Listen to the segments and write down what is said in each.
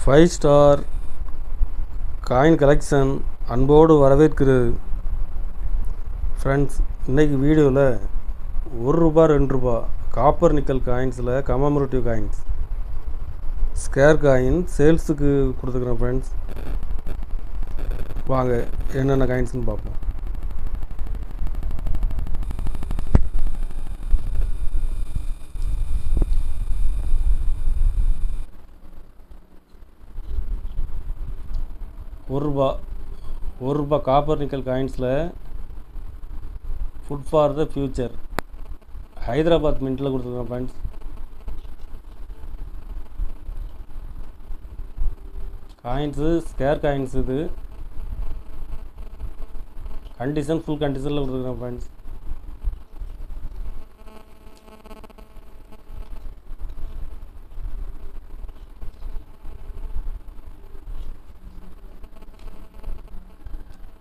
Five star coin collection அன்போடு வரவேற்கிறது. Friends, இன்றைக்கி வீடியோவில் ₹1 ₹2 காப்பர் நிக்கல் காயின்ஸில் கமமரேட்டிவ் காயின்ஸ் ஸ்கேர் காயின் சேல்ஸுக்கு கொடுத்துக்கிறேன். ஃப்ரெண்ட்ஸ், வாங்க என்னென்ன காயின்ஸ்னு பார்ப்போம். ₹1 காப்பர் நிக்கல் காயின்ஸில் food for the future Hyderabad மின்ட்டில் கொடுத்துருக்கேன். ஃப்ரெண்ட்ஸ், காயின்ஸு ஸ்கேர் காயின்ஸ், இது கண்டிஷன் ஃபுல் கண்டிஷனில் கொடுத்துருக்கேன். ஃப்ரெண்ட்ஸ்,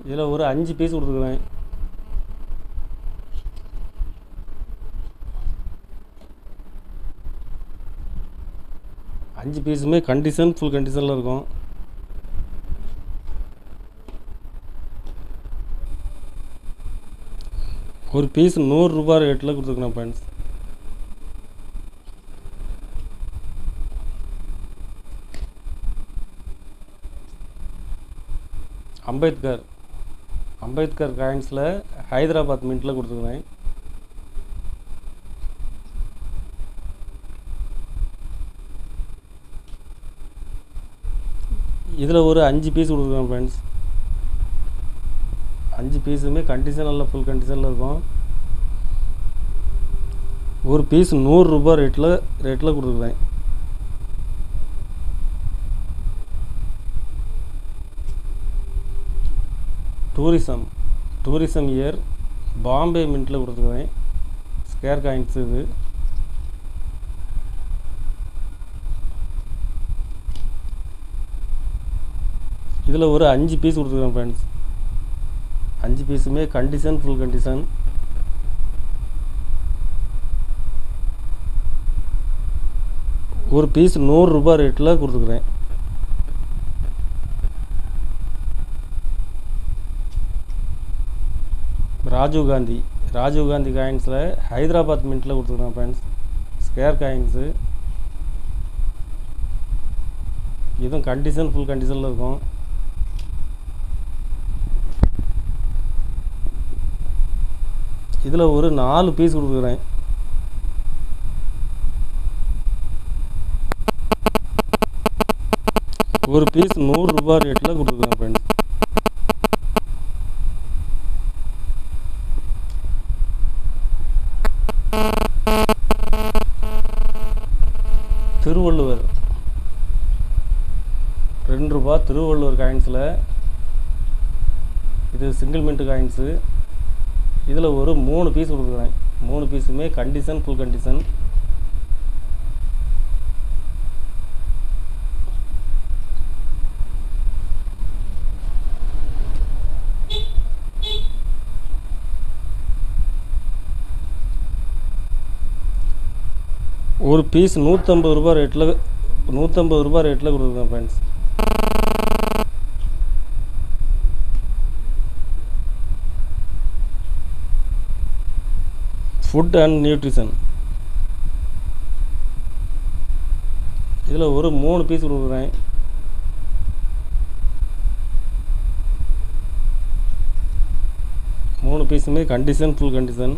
இதில் ஒரு 5 பீஸ் கொடுத்துருக்குறேன். அஞ்சு பீஸுமே கண்டிஷன் ஃபுல் கண்டிஷனில் இருக்கும். ஒரு பீஸ் ₹100 ரேட்டில் கொடுத்துருக்குறேன். ஃப்ரெண்ட்ஸ், அம்பேத்கர் காயின்ஸில் ஹைதராபாத் மின்ட்டில் கொடுத்துருக்குறேன். இதில் ஒரு 5 பீஸ் கொடுத்துருக்கேன். ஃப்ரெண்ட்ஸ், 5 பீஸுமே கண்டிஷனில் ஃபுல் கண்டிஷனில் இருக்கும். ஒரு பீஸ் ₹100 ரேட்டில் கொடுத்துருக்குறேன். டூரிசம் இயர் பாம்பே மின்ட்டில் கொடுத்துருக்குறேன். ஸ்கேர் காயின்ஸ், இது இதில் ஒரு 5 பீஸ் கொடுத்துருக்கேன். ஃப்ரெண்ட்ஸ், 5 பீஸுமே கண்டிஷன் ஃபுல் கண்டிஷன். ஒரு பீஸ் ₹100 ரேட்டில் கொடுத்துருக்குறேன். ராஜீவ் காந்தி காயின்ஸில் ஹைதராபாத் மின்ட்டில் கொடுத்துருக்கேன். ஃப்ரெண்ட்ஸ், ஸ்கேர் காயின்ஸு, இதுவும் கண்டிஷன் ஃபுல் கண்டிஷனில் இருக்கும். இதில் ஒரு 4 பீஸ் கொடுத்துருக்குறேன். ஒரு பீஸ் ₹100 ரேட்டில் கொடுத்துருக்குறேன். ஃப்ரெண்ட்ஸ், திருவள்ளுவர் ₹2 திருவள்ளுவர் காயின்ஸில், இது சிங்கிள் மின்ட் காயின்ஸு. இதில் ஒரு 3 பீஸ் கொடுக்குறேன். 3 பீஸுமே கண்டிஷன் ஃபுல் கண்டிஷன். ஒரு பீஸ் ₹150 ரேட்டில் கொடுக்குறேன். ஃப்ரெண்ட்ஸ், ஃபுட் அண்ட் நியூட்ரிஷன், இதில் ஒரு 3 பீஸ் கொடுக்குறேன். மூணு பீஸுமே கண்டிஷன் ஃபுல் கண்டிஷன்.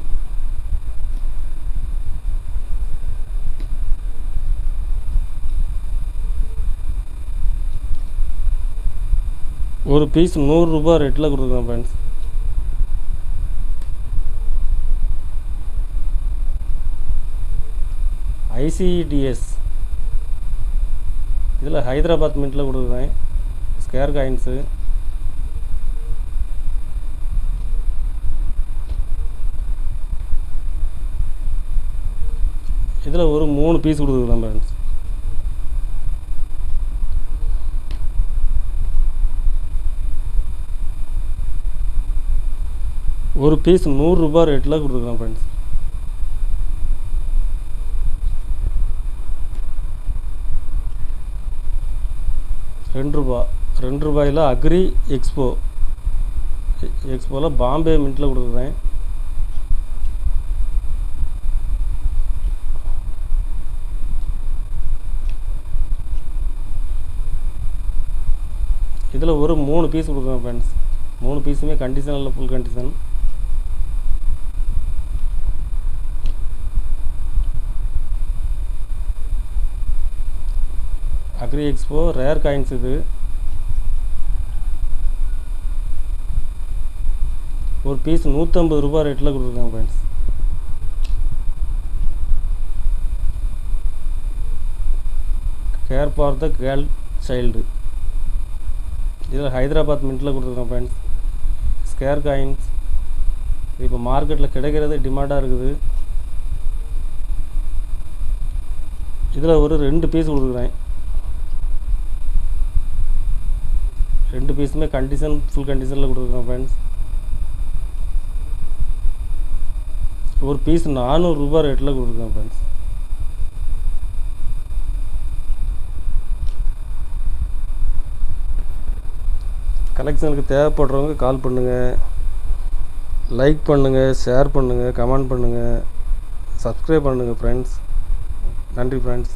ஒரு பீஸ் ₹100 ரேட்டில் கொடுத்துருக்கேன். ஃப்ரெண்ட்ஸ், ஐசிடிஎஸ், இதில் ஹைதராபாத் மின்ட்டில் கொடுத்துருக்கேன். ஸ்கேர் காயின்ஸு, இதில் ஒரு 3 பீஸ் கொடுத்துருக்கேன். ஃப்ரெண்ட்ஸ், ஒரு பீஸ் ₹100 ரேட்டில் கொடுத்துருக்குறேன் ஃப்ரெண்ட்ஸ். ரூ. 2 ரூபாயில் அக்ரி எக்ஸ்போவில் பாம்பே மின்ட்டில் கொடுக்குறேன். இதில் ஒரு 3 பீஸ் கொடுக்குறேன் ஃப்ரெண்ட்ஸ். 3 பீஸுமே கண்டிஷன் இல்லை, full condition. Agri expo rare coins. இது ஒரு பீஸ் ரூ. 150 ரேட்டில் கொடுத்துருக்காங்க friends. Care for the girl child. இதில் ஹைதராபாத் மின்ட்டில் கொடுத்துருக்கோம் ஃப்ரெண்ட்ஸ். ஸ்கேர் காயின்ஸ் இப்போ மார்க்கெட்டில் கிடைக்கிறது டிமாண்டாக இருக்குது. இதில் ஒரு 2 பீஸ் கொடுக்குறேன். 2 பீஸுமே கண்டிஷன், ஃபுல் கண்டிஷனில் கொடுக்குறோம் ஃப்ரெண்ட்ஸ். ஒரு பீஸ் ரூ. 400 ரேட்டில் கொடுக்குறோம் ஃப்ரெண்ட்ஸ். கலெக்ஷனுக்கு தேவைப்படுறவங்க கால் பண்ணுங்கள், லைக் பண்ணுங்கள், ஷேர் பண்ணுங்கள், கமெண்ட் பண்ணுங்கள், சப்ஸ்கிரைப் பண்ணுங்கள் ஃப்ரெண்ட்ஸ். நன்றி ஃப்ரெண்ட்ஸ்.